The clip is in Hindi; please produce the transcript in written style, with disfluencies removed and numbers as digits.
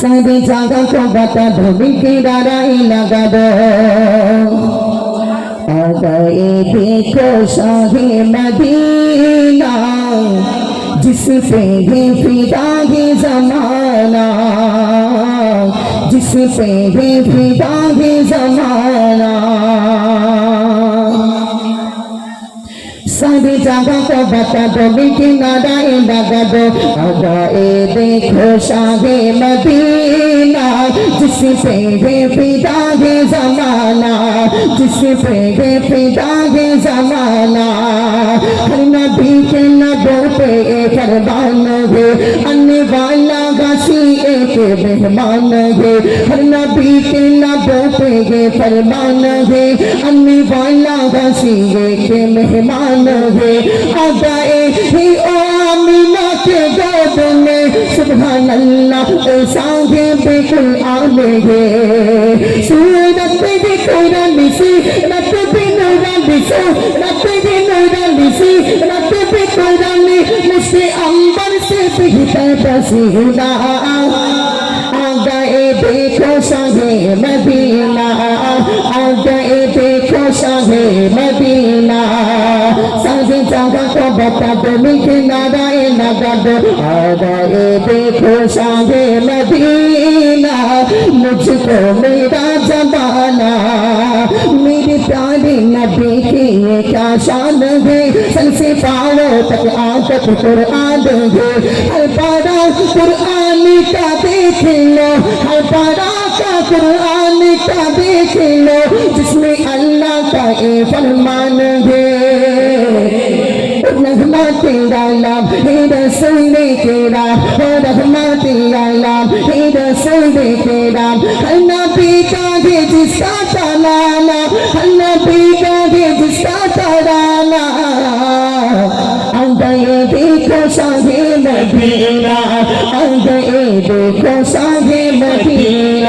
सारी जगह को बता दो मिलके नाराई लगा दो आ गए देखो शाहे मदीना जिस पे है फिदा है ज़माना जिस पे है फिदा है ज़माना सारी जगह को बता दो मिलके नाराए लगा दो आगे देखो शाहे मदीना जिस पे है फिदा है ज़माना जिस पे है फिदा है ज़माना हर नबी के नबों पे एक फरमान है आने वाला गासी एक मेहमान है हर नबी के नबों पे ये फरमान है आने वाला गासी एक मेहमान है आ गए ही ओ आमीना के गोद में सुभान अल्लाह ऐसा है बिल्कुल आलेंगे सूरत भी कुरानी सी रत भी नूरानी सी रत भी नूरानी सी रत भी कुरानी मुझसे अंबर से बेहतर पसीना आ गए देखो शाहे मदीना आ गए देखो शाहे मदीना सारी जगह को बता दो मिलके नाराए लगा दो आ गए देखो शाहे मदीना मुझको मेरा जमाना मेरे प्यारे नबी की ये क्या शान है सर से पाँव तक आंख कुरान है हर पारा कुरान का देख लो हर पारा का कुरान का देख लो जिसमें अल्लाह का ये फरमान है रहमा तेरा नाम हे रसूल तेरा हो रहमा तेरा नाम हे रसूल तेरा हर नबी का है जिसका तराना हर नबी का है जिसका तराना आ गए देखो शाहे मदीना आ गए देखो शाहे मदीना